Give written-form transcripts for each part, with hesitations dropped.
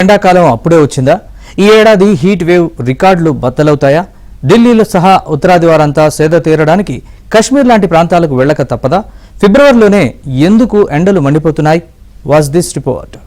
ఎండాకాలం అప్పుడే వచ్చిందా? ఈ ఏడాది హీట్ వేవ్ రికార్డులు బద్దలవుతాయా? ఢిల్లీలో సహా ఉత్తరాది వారంతా సేద తీరడానికి కశ్మీర్ లాంటి ప్రాంతాలకు వెళ్ళక తప్పదా? ఫిబ్రవరిలోనే ఎందుకు ఎండలు మండిపోతున్నాయి? Watch this report.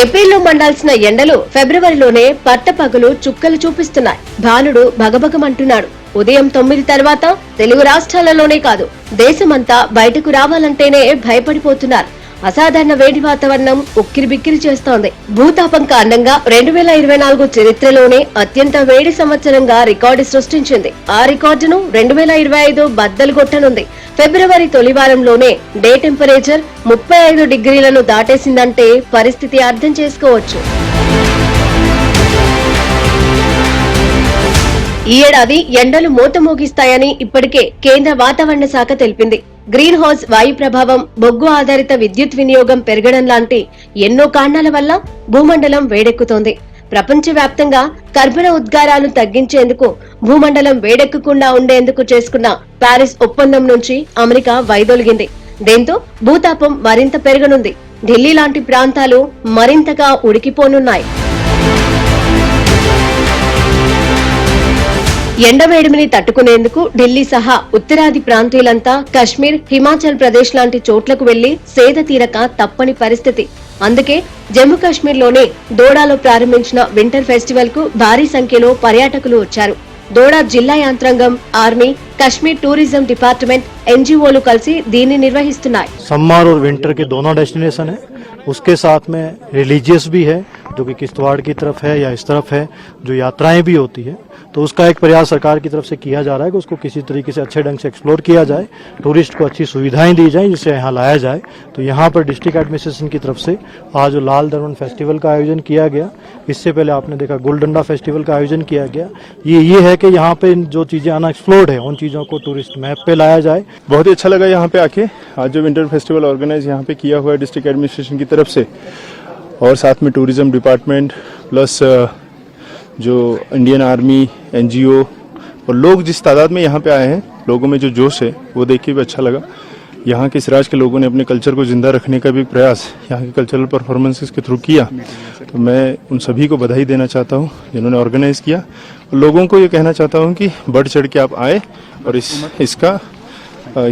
ఏప్రిల్లో మండాల్సిన ఎండలు ఫిబ్రవరిలోనే పట్టపగలు చుక్కలు చూపిస్తున్నాయి. భానుడు భగభగమంటున్నాడు. ఉదయం 9 తర్వాత తెలుగు రాష్ట్రాలలోనే కాదు దేశమంతా బయటకు రావాలంటేనే భయపడిపోతున్నారు. అసాధారణ వేడి వాతావరణం ఉక్కిరిబిక్కిరి చేస్తోంది. భూతాపం కారణంగా 2024 చరిత్రలోనే అత్యంత వేడి సంవత్సరంగా రికార్డు సృష్టించింది. ఆ రికార్డును 2025 బద్దలు కొట్టనుంది. ఫిబ్రవరి తొలివారంలోనే డే టెంపరేచర్ 35 డిగ్రీలను దాటేసిందంటే పరిస్థితి అర్థం చేసుకోవచ్చు. ఈ ఏడాది ఎండలు మోతమోగిస్తాయని ఇప్పటికే కేంద్ర వాతావరణ శాఖ తెలిపింది. గ్రీన్ హౌస్ వాయు ప్రభావం, బొగ్గు ఆధారిత విద్యుత్ వినియోగం పెరగడం లాంటి ఎన్నో కారణాల వల్ల భూమండలం వేడెక్కుతోంది. ప్రపంచవ్యాప్తంగా కర్బన ఉద్గారాలు తగ్గించేందుకు భూమండలం వేడెక్కకుండా ఉండేందుకు చేసుకున్న ప్యారిస్ ఒప్పందం నుంచి అమెరికా వైదొలిగింది. దీంతో భూతాపం మరింత పెరగనుంది. ఢిల్లీ లాంటి ప్రాంతాలు మరింతగా ఉడికిపోనున్నాయి. ఎండవేడిమిని తట్టుకునేందుకు ఢిల్లీ సహా ఉత్తరాది ప్రాంతీయులంతా కశ్మీర్, హిమాచల్ ప్రదేశ్ లాంటి చోట్లకు వెళ్లి సేద తీరక తప్పని పరిస్థితి. అందుకే జమ్మూ కాశ్మీర్లోని దోడాలో ప్రారంభించిన వింటర్ ఫెస్టివల్ కు భారీ సంఖ్యలో పర్యాటకులు వచ్చారు. దోడా జిల్లా యంత్రాంగం, ఆర్మీ, కశ్మీర్ టూరిజం డిపార్ట్మెంట్, ఎన్జీఓలు కలిసి దీన్ని నిర్వహిస్తున్నాయి. समर और विंटर के दोनों डेस्टिनेशन है, उसके साथ में रिलीजियस भी है जो कि किश्तवाड़ की तरफ है या इस तरफ है, जो यात्राएं भी होती है, तो उसका एक प्रयास सरकार की तरफ से किया जा रहा है कि उसको किसी तरीके से अच्छे ढंग से एक्सप्लोर किया जाए, टूरिस्ट को अच्छी सुविधाएं दी जाए जिससे यहाँ लाया जाए। तो यहाँ पर डिस्ट्रिक्ट एडमिनिस्ट्रेशन की तरफ से आज जो लाल दरवन फेस्टिवल का आयोजन किया गया, इससे पहले आपने देखा गुलडंडा फेस्टिवल का आयोजन किया गया। ये है कि यहाँ पे जो चीजें अनएक्सप्लोर्ड है उन चीजों को टूरिस्ट मैप पे लाया जाए। बहुत ही अच्छा लगा यहाँ पे आके। आज जो विंटर फेस्टिवल ऑर्गेनाइज यहाँ पे किया हुआ है डिस्ट्रिक्ट एडमिनिस्ट्रेशन की तरफ से और साथ में टूरिज्म डिपार्टमेंट प्लस जो इंडियन आर्मी, एनजीओ और लोग जिस तादाद में यहाँ पे आए हैं, लोगों में जो जोश है वो देख के भी अच्छा लगा। यहाँ के सिराज के लोगों ने अपने कल्चर को जिंदा रखने का भी प्रयास यहाँ के कल्चरल परफॉर्मेंसेस के थ्रू किया। तो मैं उन सभी को बधाई देना चाहता हूँ जिन्होंने ऑर्गेनाइज किया। और लोगों को ये कहना चाहता हूँ कि बढ़ चढ़ के आप आए और इसका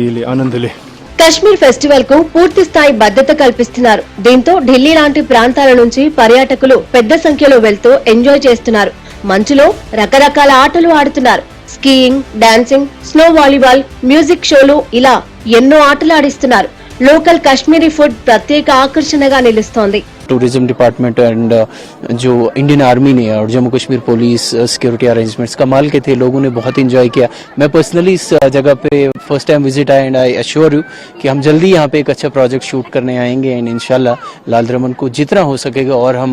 ये आनंद ले। కశ్మీర్ ఫెస్టివల్ కు పూర్తి స్థాయి భద్రత కల్పిస్తున్నారు. దీంతో ఢిల్లీ లాంటి ప్రాంతాల నుంచి పర్యాటకులు పెద్ద సంఖ్యలో వెళ్తూ ఎంజాయ్ చేస్తున్నారు. మంచులో రకరకాల ఆటలు ఆడుతున్నారు. Skiing, dancing, snow volleyball, music షోలు ఇలా ఎన్నో ఆటలు ఆడిస్తున్నారు. లోకల్ కశ్మీరీ ఫుడ్ ప్రత్యేక ఆకర్షణగా నిలుస్తోంది. टूरिज्म डिपार्टमेंट एंड जो इंडियन आर्मी ने और Jammu Kashmir police security arrangements कमाल के थे, लोगों ने बहुत एंजॉय किया। मैं पर्सनली इस जगह पे फर्स्ट टाइम विजिट आया एंड आई अश्योर यू कि हम जल्दी यहाँ पे एक अच्छा प्रोजेक्ट शूट करने आएंगे एंड इंशाल्लाह लाल दरमन को जितना हो सकेगा और हम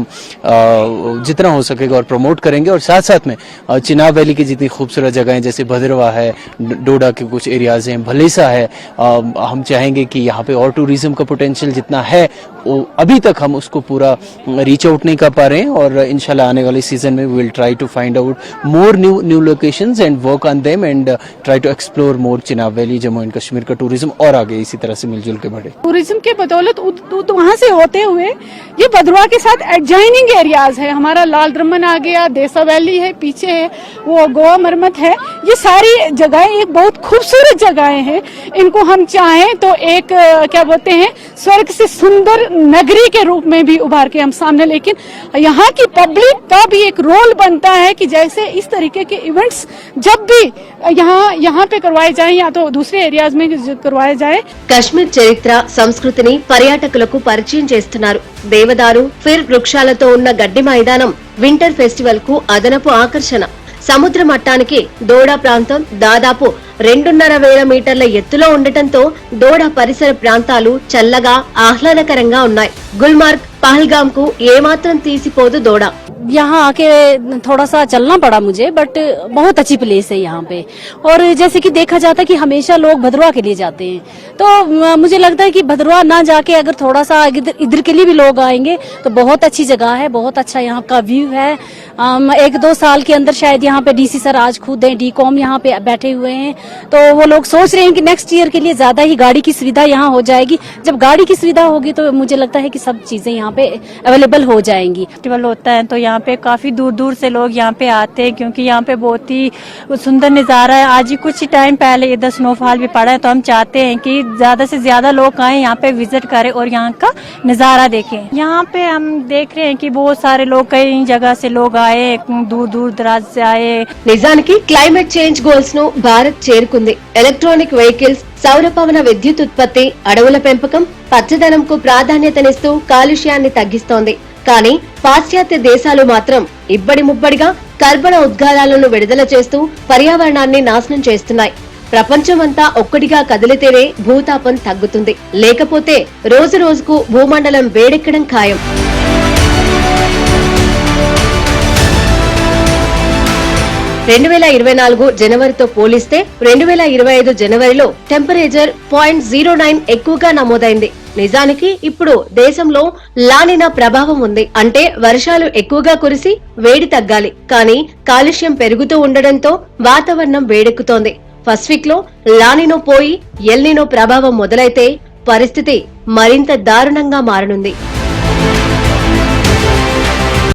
जितना हो सकेगा और प्रमोट करेंगे। और साथ साथ में चिनाब वैली की जितनी खूबसूरत जगह हैं जैसे भद्रवा है, डोडा के कुछ एरियाज हैं, भलेसा है, हम चाहेंगे कि यहाँ पे और टूरिज्म का पोटेंशियल जितना है वो अभी तक हम उसको पूरा रीच आउट नहीं कर पा रहे हैं। और इंशाल्लाह आने वाले सीजन में we will try to find out more new locations and work on them and try to explore more Chenab valley, Jammu and Kashmir का टूरिज्म और आगे इसी तरह से मिलजुल के बढ़े। टूरिज्म के बदौलत वहाँ से होते हुए ये भद्रवा के साथ एडजॉइनिंग एरियाज है। हमारा लाल दरमन आ गया, देसा वैली है, पीछे है वो गोवा मरमत है। ये सारी जगहें एक बहुत खूबसूरत जगहें हैं। इनको हम चाहें तो एक क्या बोलते हैं स्वर्ग से सुंदर नगरी के रूप में भी उभार के हम सामने, लेकिन यहाँ की पब्लिक का भी एक रोल बनता है कि जैसे इस तरीके के इवेंट्स जब भी यहाँ पे करवाए जाएं या तो दूसरे एरियाज में करवाए जाए। కశ్మీర్ చరిత్ర, సంస్కృతిని పర్యాటకులకు పరిచయం చేస్తున్నారు. దేవదారు, ఫిర్ వృక్షాలతో ఉన్న గడ్డి మైదానం వింటర్ ఫెస్టివల్ కు అదనపు ఆకర్షణ. సముద్ర మట్టానికి దోడా ప్రాంతం దాదాపు 2,500 మీటర్ల ఎత్తులో ఉండటంతో దోడా పరిసర ప్రాంతాలు చల్లగా ఆహ్లాదకరంగా ఉన్నాయి. గుల్మార్గ్, పహల్గామ్ కు ఏమాత్రం తీసిపోదు దోడా. यहाँ आके थोड़ा सा चलना पड़ा मुझे, बट बहुत अच्छी प्लेस है यहाँ पे। और जैसे कि देखा जाता है कि हमेशा लोग भद्रवा के लिए जाते हैं, तो मुझे लगता है कि भद्रवा ना जाके अगर थोड़ा सा इधर के लिए भी लोग आएंगे तो बहुत अच्छी जगह है, बहुत अच्छा यहाँ का व्यू है। 1-2 साल के अंदर शायद यहाँ पे डीसी सर आज खुद हैं, डीकॉम यहाँ पे बैठे हुए हैं, तो वो लोग सोच रहे हैं कि नेक्स्ट ईयर के लिए ज्यादा ही गाड़ी की सुविधा यहाँ हो जाएगी। जब गाड़ी की सुविधा होगी तो मुझे लगता है कि सब चीजें यहाँ पे अवेलेबल हो जाएंगी। फेस्टिवल होता है तो यहाँ पे काफी दूर दूर से लोग यहाँ पे आते हैं, क्योंकि यहाँ पे बहुत ही सुंदर नज़ारा है। आज ही कुछ टाइम पहले इधर स्नोफॉल भी पड़ा है, तो हम चाहते हैं कि ज्यादा से ज्यादा लोग आए यहाँ पे विजिट करें और यहाँ का नज़ारा देखें। यहाँ पे हम देख रहे हैं कि बहुत सारे लोग कई जगह से लोग आए, दूर दूर दराज से आए। నిజానికి క్లైమేట్ చేంజ్ గోల్స్ ను భారత్ చేరుకుంది. ఎలక్ట్రానిక్ వెహికల్స్, సౌర పవన విద్యుత్ ఉత్పత్తి, అడవుల పెంపకం, పచ్చదనంకు ప్రాధాన్యతనిస్తూ కాలుష్యాన్ని తగ్గిస్తోంది. కానీ పాశ్చాత్య దేశాలు మాత్రం ఇబ్బడి ముబ్బడిగా కర్బన ఉద్గారాలను విడుదల చేస్తూ పర్యావరణాన్ని నాశనం చేస్తున్నాయి. ప్రపంచమంతా ఒక్కటిగా కదిలితేనే భూతాపం తగ్గుతుంది, లేకపోతే రోజు రోజుకు భూమండలం వేడెక్కడం ఖాయం. జనవరితో పోలిస్తే 2025 జనవరిలో టెంపరేచర్ 0.09 ఎక్కువగా నమోదైంది. నిజానికి ఇప్పుడు దేశంలో లానినా ప్రభావం ఉంది. అంటే వర్షాలు ఎక్కువగా కురిసి వేడి తగ్గాలి, కానీ కాలుష్యం పెరుగుతూ ఉండడంతో వాతావరణం వేడెక్కుతోంది. ఫస్ట్ వీక్ లో లానినో పోయి ఎల్నినో ప్రభావం మొదలైతే పరిస్థితి మరింత దారుణంగా మారనుంది.